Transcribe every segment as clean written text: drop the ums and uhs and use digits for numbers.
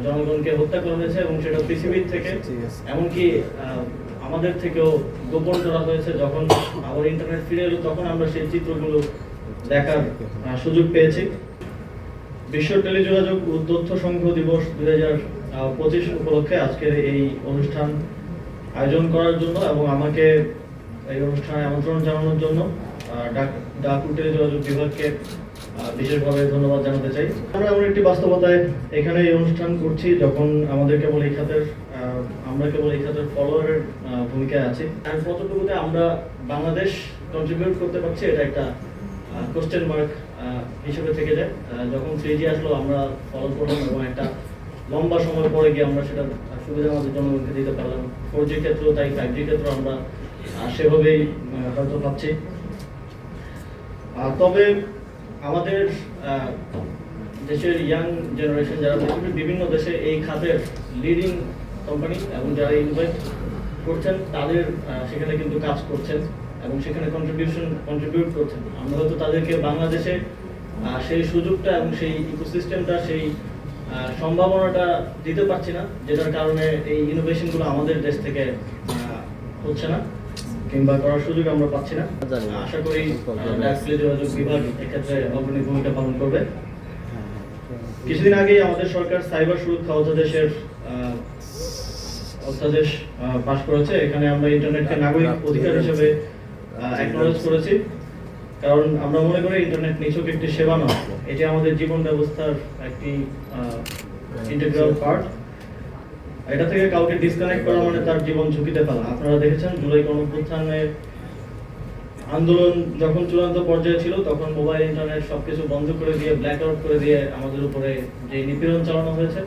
জনগণকে হত্যা করা হয়েছে এবং সেটা পৃথিবীর থেকে এমনকি আমাদের থেকেও গোপন করা হয়েছে। যখন আবার ইন্টারনেট ফিরে এলো তখন আমরা সেই চিত্রগুলো দেখার সুযোগ পেয়েছি। বিশ্ব টেলিযোগাযোগ ও তথ্য সংঘ দিবস 2025 উপলক্ষে আজকের এই অনুষ্ঠান আয়োজন করার জন্য এবং আমাকে এই অনুষ্ঠানে আমন্ত্রণ জানানোর জন্য ডাকু টেলিযোগাযোগ বিভাগকে বিশেষভাবে ধন্যবাদ জানাতে চাই। আমরা এমন একটি বাস্তবতায় এখানে এই অনুষ্ঠান করছি যখন আমরা কেবল এই খাতের ফলোয়ারের ভূমিকায় আছি। আর কতটুকুতে আমরা বাংলাদেশ কন্ট্রিবিউট করতে পারছি এটা একটা কোশ্চেন মার্ক হিসেবে থেকে যায়। যখন 3G আসলো আমরা ফলো করলাম এবং একটা লম্বা সময় পরে গিয়ে আমরা সেটা সুবিধা আমাদের জনগণকে দিতে পারলাম। 4G ক্ষেত্রেও তাই, 5G ক্ষেত্রেও আমরা সেভাবেই হয়তো পাচ্ছি। তবে আমাদের দেশের ইয়াং জেনারেশন যারা পৃথিবীর বিভিন্ন দেশে এই খাতের লিডিং কোম্পানি এবং যারা ইনোভেট করছেন তাদের সেখানে কিন্তু কাজ করছেন এবং সেখানে কন্ট্রিবিউট করছেন। আমরা হয়তো তাদেরকে বাংলাদেশে সেই সুযোগটা এবং সেই ইকোসিস্টেমটা, সেই সম্ভাবনাটা দিতে পারছি না, যেটার কারণে এই ইনোভেশনগুলো আমাদের দেশ থেকে হচ্ছে না কিংবা করার সুযোগ আমরা পাচ্ছি না। আশা করি টেলিযোগাযোগ বিভাগ এক্ষেত্রে অগ্রণী ভূমিকা পালন করবে। কিছুদিন আগেই আমাদের সরকার সাইবার সুরক্ষা অধ্যাদেশ পাশ করেছে। এখানে আমরা ইন্টারনেটকে নাগরিক অধিকার হিসেবে অ্যাকনলেজ করেছি, কারণ আমরা মনে করি ইন্টারনেট নিছক একটি সেবা নয়, এটি আমাদের জীবন ব্যবস্থার একটি ইন্টিগ্রাল পার্ট। এটা থেকে কাউকে ডিসকানেক্ট করা মানে তার জীবন ঝুঁকিতে ফেলা। আপনারা দেখেছেন জুলাই গণঅভ্যুত্থানের আন্দোলন যখন চূড়ান্ত পর্যায়ে ছিল তখন মোবাইল ইন্টারনেট সবকিছু বন্ধ করে দিয়ে, ব্ল্যাক আউট করে দিয়ে আমাদের উপরে যে নিপীড়ন চালানো হয়েছে,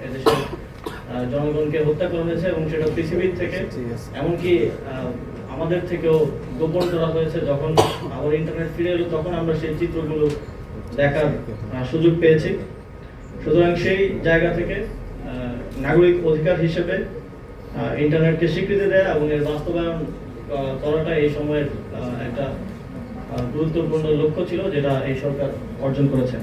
এদেশের জনগণকে হত্যা করা হয়েছে এবং সেটা পৃথিবীর থেকে এমনকি আমাদের থেকেও গোপন করা হয়েছে। যখন আবার ইন্টারনেট ফিরে এলো তখন আমরা সেই চিত্রগুলো দেখার সুযোগ পেয়েছি। সুতরাং সেই জায়গা থেকে নাগরিক অধিকার হিসেবে ইন্টারনেটকে স্বীকৃতি দেয়া এবং এর বাস্তবায়ন করাটা এই সময়ের একটা গুরুত্বপূর্ণ লক্ষ্য ছিল, যেটা এই সরকার অর্জন করেছে।